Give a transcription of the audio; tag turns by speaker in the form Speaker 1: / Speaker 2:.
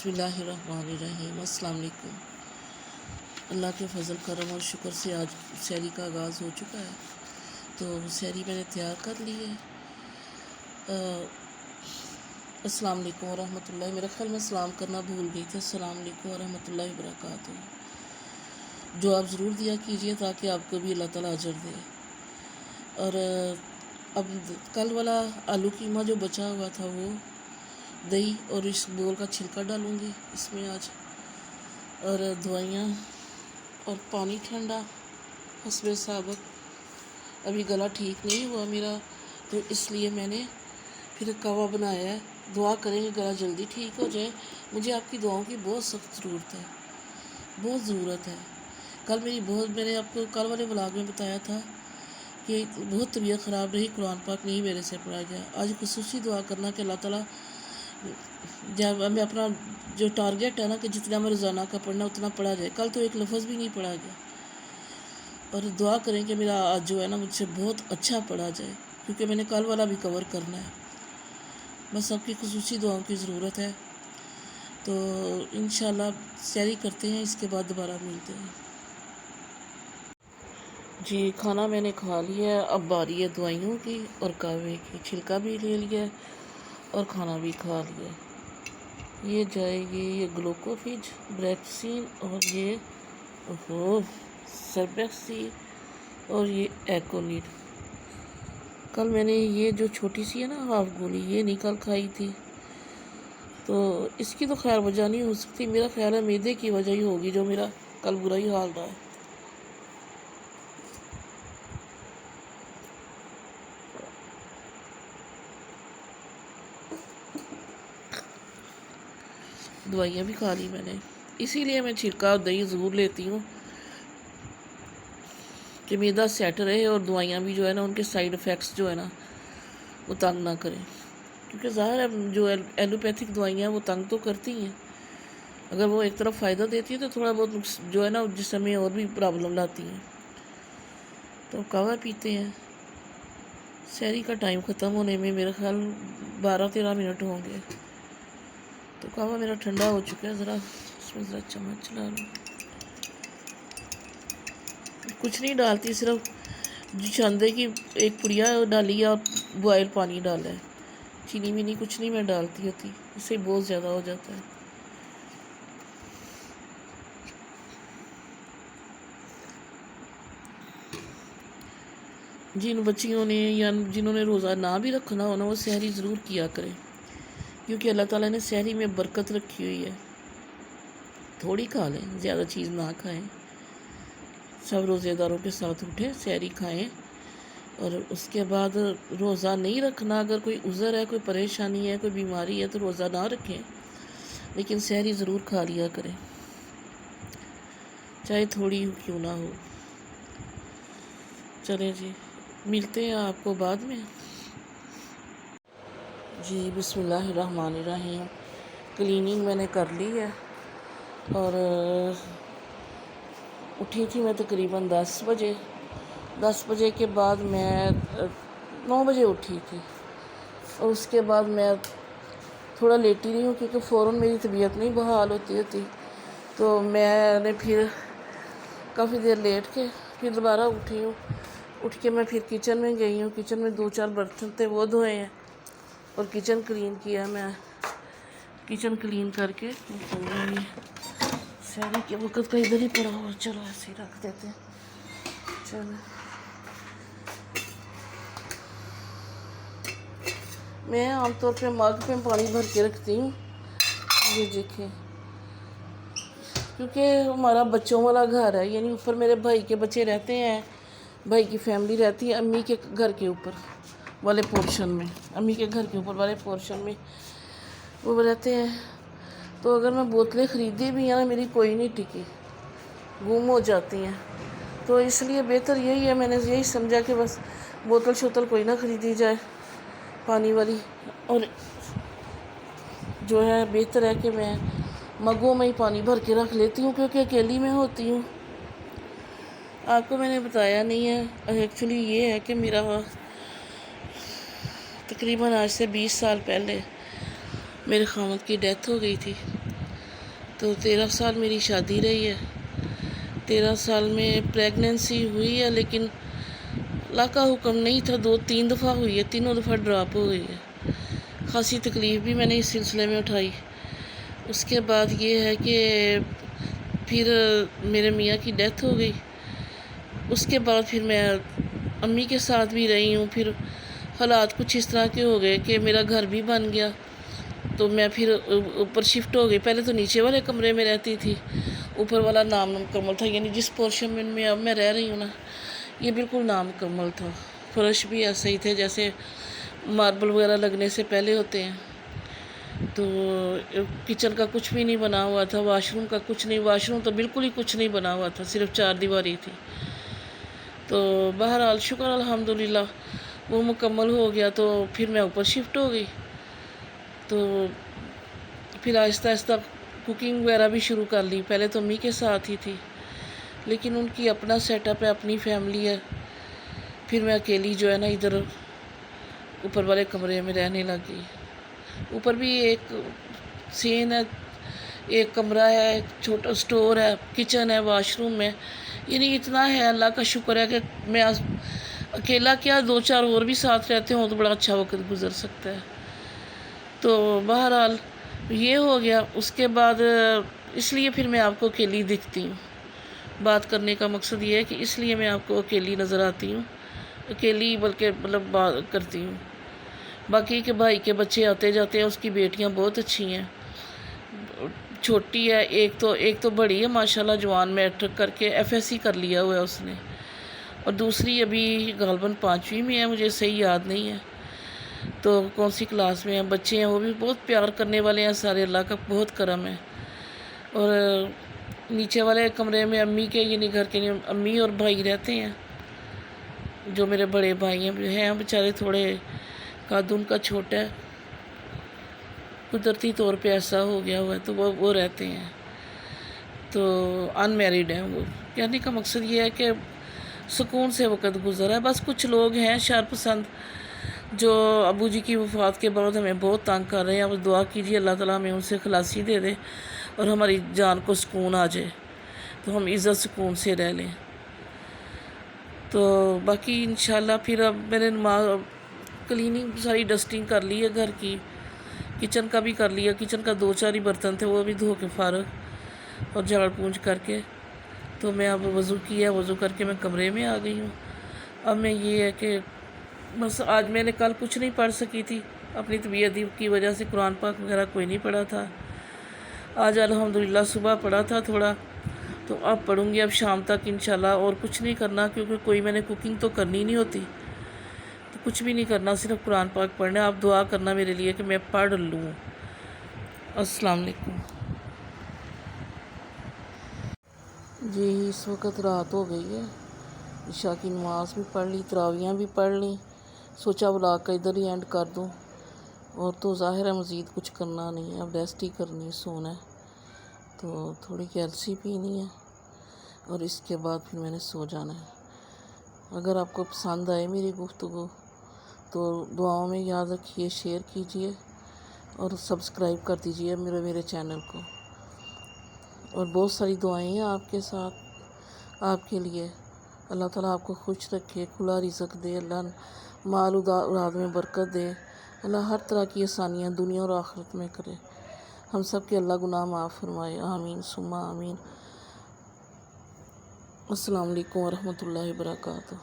Speaker 1: बिस्मिल्लाहिर्रहमानिर्रहीम। अस्सलाम वालेकुम। अल्लाह के फ़ज़ल करम और शुक्र से आज सहरी का आगाज़ हो चुका है। तो सहरी मैंने तैयार कर ली है। अस्सलाम वालेकुम व रहमतुल्लाहि। मेरा ख्याल में सलाम करना भूल गई थी। अस्सलाम वालेकुम व रहमतुल्लाहि व बरकातुहू। जो आप ज़रूर दिया कीजिए ताकि आपको भी अल्लाह ताला अजर दे। और अब कल वाला आलू कीमा जो बचा हुआ था वो दही और इस बोल का छिलका डालूँगी इसमें आज, और दवाइयाँ और पानी ठंडा हस्बे साबक। अभी गला ठीक नहीं हुआ मेरा, तो इसलिए मैंने फिर कहवा बनाया है। दुआ करेंगे गला जल्दी ठीक हो जाए। मुझे आपकी दुआओं की बहुत सख्त ज़रूरत है, बहुत ज़रूरत है। मैंने आपको कल वाले व्लॉग में बताया था कि बहुत तबीयत ख़राब रही, कुरान पाक नहीं मेरे से पढ़ा गया। आज खुसूसी दुआ करना कि अल्लाह ताला जब मैं अपना जो टारगेट है ना कि जितना मैं रोज़ाना का पढ़ना उतना पढ़ा जाए। कल तो एक लफ्ज़ भी नहीं पढ़ा गया। और दुआ करें कि मेरा आज जो है ना मुझसे बहुत अच्छा पढ़ा जाए, क्योंकि मैंने कल वाला भी कवर करना है। बस आपकी खुसूसी दुआओं की ज़रूरत है। तो इंशाल्लाह सैरी करते हैं, इसके बाद दोबारा मिलते हैं। जी, खाना मैंने खा लिया है। अब बारी है दवाइयों की और कहवे की। छिलका भी ले लिया और खाना भी खा लिया। ये जाएगी ये ग्लूकोफिज, ब्रेक्सिन और ये सर्बेक्सी और ये एकोनिड। कल मैंने ये जो छोटी सी है ना हाफ गोली, ये निकल खाई थी, तो इसकी तो खैर वजह नहीं हो सकती। मेरा ख्याल है मैदे की वजह ही होगी जो मेरा कल बुरा ही हाल रहा है। दवाइयाँ भी खा ली मैंने, इसीलिए मैं छिलका और दही ज़रूर लेती हूँ कि मैदा सेट रहे और दवाइयाँ भी जो है ना उनके साइड इफ़ेक्ट्स जो है ना वो तंग ना करें। क्योंकि ज़ाहिर है जो एलोपैथिक दवाइयाँ वो तंग तो करती हैं। अगर वो एक तरफ फ़ायदा देती है तो थोड़ा बहुत जो है ना जिस्म में और भी प्रॉब्लम लाती हैं। तो कहवा पीते हैं। सहरी का टाइम ख़त्म होने में मेरा ख्याल 12-13 मिनट होंगे। तो कहवा मेरा ठंडा हो चुका है। ज़रा इसमें ज़रा चम्मच चला लूँ। कुछ नहीं डालती, सिर्फ छांदे की एक पुड़िया डाली और बॉयल पानी डाला है। चीनी वीनी कुछ नहीं मैं डालती होती, इससे बहुत ज़्यादा हो जाता है। जिन बच्चियों ने या जिन्होंने रोज़ा ना भी रखना हो ना, वो सहरी ज़रूर किया करें, क्योंकि अल्लाह ताला ने सहरी में बरकत रखी हुई है। थोड़ी खा लें, ज़्यादा चीज़ ना खाएं। सब रोज़ेदारों के साथ उठे, सहरी खाएं। और उसके बाद रोज़ा नहीं रखना, अगर कोई उज़र है, कोई परेशानी है, कोई बीमारी है, तो रोज़ा ना रखें, लेकिन सहरी ज़रूर खा लिया करें, चाहे थोड़ी क्यों ना हो। चलें जी, मिलते हैं आपको बाद में। जी, बिस्मिल्लाहिर्रहमानिर्रहीम। क्लीनिंग मैंने कर ली है और उठी थी मैं तकरीबन 10 बजे। 10 बजे के बाद मैं 9 बजे उठी थी, और उसके बाद मैं थोड़ा लेटी रही हूँ, क्योंकि फ़ौरन मेरी तबीयत नहीं बहाल होती। तो मैंने फिर काफ़ी देर लेट के फिर दोबारा उठी हूँ। उठ के मैं फिर किचन में गई हूँ। किचन में 2-4 बर्तन थे वो धोए हैं और किचन क्लीन किया। मैं किचन क्लीन करके सहरी के वक़्त का इधर ही पड़ा हुआ, चलो ऐसे ही रख देते हैं। चलो, मैं आमतौर पे मग पे पानी भर के रखती हूँ, ये देखें, क्योंकि हमारा बच्चों वाला घर है, यानी ऊपर मेरे भाई के बच्चे रहते हैं, भाई की फैमिली रहती है अम्मी के घर के ऊपर वाले पोर्शन में, अम्मी के घर के ऊपर वाले पोर्शन में वो रहते हैं। तो अगर मैं बोतलें ख़रीदी भी हैं ना, मेरी कोई नहीं टिकी, गुम हो जाती हैं। तो इसलिए बेहतर यही है, मैंने यही समझा कि बस बोतल शोतल कोई ना ख़रीदी जाए पानी वाली, और जो है बेहतर है कि मैं मगों में ही पानी भर के रख लेती हूँ, क्योंकि अकेली में होती हूँ। आपको मैंने बताया नहीं है, एक्चुअली ये है कि मेरा तकरीबन आज से 20 साल पहले मेरे खामद की डेथ हो गई थी। تو 13 سال میری شادی رہی ہے. 13 سال میں پریگننسی ہوئی ہے، لیکن اللہ کا حکم نہیں تھا. 2-3 دفعہ ہوئی ہے، تینوں دفعہ ڈراپ ہو گئی ہے. خاصی تکلیف بھی میں نے اس سلسلے میں اٹھائی. اس کے بعد یہ ہے کہ پھر میرے میاں کی ڈیتھ ہو گئی. اس کے بعد پھر میں امی کے ساتھ بھی رہی ہوں. پھر حالات کچھ اس طرح کے ہو گئے کہ میرا گھر بھی بن گیا، تو میں پھر اوپر شفٹ ہو گئی. پہلے تو نیچے والے کمرے میں رہتی تھی، اوپر والا نامکمل تھا. یعنی جس پورشن میں اب میں رہ رہی ہوں نا، یہ بالکل نامکمل تھا. فرش بھی ایسے ہی تھے جیسے ماربل وغیرہ لگنے سے پہلے ہوتے ہیں. تو کچن کا کچھ بھی نہیں بنا ہوا تھا، واش روم کا کچھ نہیں. واش روم تو بالکل ہی کچھ نہیں بنا ہوا تھا، صرف 4 دیواری تھی. تو بہرحال شکر الحمدللہ وہ مکمل ہو گیا. تو پھر میں اوپر شفٹ ہو گئی. تو پھر آہستہ آہستہ کوکنگ وغیرہ بھی شروع کر لی. پہلے تو امی کے ساتھ ہی تھی، لیکن ان کی اپنا سیٹ اپ ہے، اپنی فیملی ہے. پھر میں اکیلی جو ہے نا ادھر اوپر والے کمرے میں رہنے لگی. اوپر بھی ایک سین ہے، ایک کمرہ ہے، ایک چھوٹا سٹور ہے، کچن ہے، واش روم ہے. یعنی اتنا ہے، اللہ کا شکر ہے کہ میں اکیلا کیا 2-4 اور بھی ساتھ رہتے ہوں تو بڑا اچھا وقت گزر سکتا ہے. تو بہرحال یہ ہو گیا. اس کے بعد اس لیے پھر میں آپ کو اکیلی دکھتی ہوں. بات کرنے کا مقصد یہ ہے کہ اس لیے میں آپ کو اکیلی نظر آتی ہوں. اکیلی بلکہ بات کرتی ہوں. باقی کے بھائی کے بچے آتے جاتے ہیں، اس کی بیٹیاں بہت اچھی ہیں. چھوٹی ہے، ایک تو بڑی ہے ماشاءاللہ، جوان میٹرک کر کے FSC کر لیا ہوا ہے اس نے، اور دوسری ابھی غالباً 5ویں میں ہے، مجھے صحیح یاد نہیں ہے تو کون سی کلاس میں ہیں. بچے ہیں وہ بھی بہت پیار کرنے والے ہیں سارے، اللہ کا بہت کرم ہے. اور نیچے والے کمرے میں امی کے یعنی گھر کے امی اور بھائی رہتے ہیں. جو میرے بڑے بھائی ہیں بیچارے تھوڑے قد ان کا چھوٹا ہے، قدرتی طور پہ ایسا ہو گیا ہوا ہے، تو وہ رہتے ہیں. تو ان میریڈ ہیں وہ. کہنے کا مقصد یہ ہے کہ سکون سے وقت گزرا ہے. بس کچھ لوگ ہیں شرپسند جو ابو جی کی وفات کے بعد ہمیں بہت تنگ کر رہے ہیں. اب دعا کیجیے اللہ تعالیٰ ہمیں ان سے خلاصی دے دے اور ہماری جان کو سکون آ جائے، تو ہم عزت سکون سے رہ لیں. تو باقی انشاءاللہ پھر اب میں نے کلیننگ ساری ڈسٹنگ کر لی ہے گھر کی، کچن کا بھی کر لیا. کچن کا 2-4 ہی برتن تھے، وہ بھی دھو کے فارغ اور جھاڑ پونچھ کر کے تو میں اب وضو کیا، وضو کر کے میں کمرے میں آ گئی ہوں. اب میں یہ ہے کہ بس آج میں نے کل کچھ نہیں پڑھ سکی تھی، اپنی طبیعت کی وجہ سے قرآن پاک وغیرہ کوئی نہیں پڑھا تھا. آج الحمدللہ صبح پڑھا تھا تھوڑا، تو اب پڑھوں گی اب شام تک انشاءاللہ. اور کچھ نہیں کرنا کیونکہ کوئی میں نے کوکنگ تو کرنی نہیں ہوتی، تو کچھ بھی نہیں کرنا، صرف قرآن پاک پڑھنا. آپ دعا کرنا میرے لیے کہ میں پڑھ لوں. السلام علیکم. جی اس وقت رات ہو گئی ہے، عشاء کی نماز بھی پڑھ لی، تراویحاں بھی پڑھ لیں. سوچا ولاگ کا ادھر ہی اینڈ کر دوں. اور تو ظاہر ہے مزید کچھ کرنا نہیں ہے، اب ریسٹ ہی کرنی ہے، سونا ہے. تو تھوڑی کیلسی پینی ہے اور اس کے بعد پھر میں نے سو جانا ہے. اگر آپ کو پسند آئے میری گفتگو تو دعاؤں میں یاد رکھیے، شیئر کیجیے اور سبسکرائب کر دیجیے میرے چینل کو. اور بہت ساری دعائیں ہیں آپ کے ساتھ، آپ کے لیے. اللہ تعالیٰ آپ کو خوش رکھے، کھلا رزق دے، اللہ مال اولاد میں برکت دے، اللہ ہر طرح کی آسانیاں دنیا اور آخرت میں کرے. ہم سب کے اللہ گناہ معاف فرمائے، آمین ثم آمین. السلام علیکم ورحمۃ اللہ وبرکاتہ.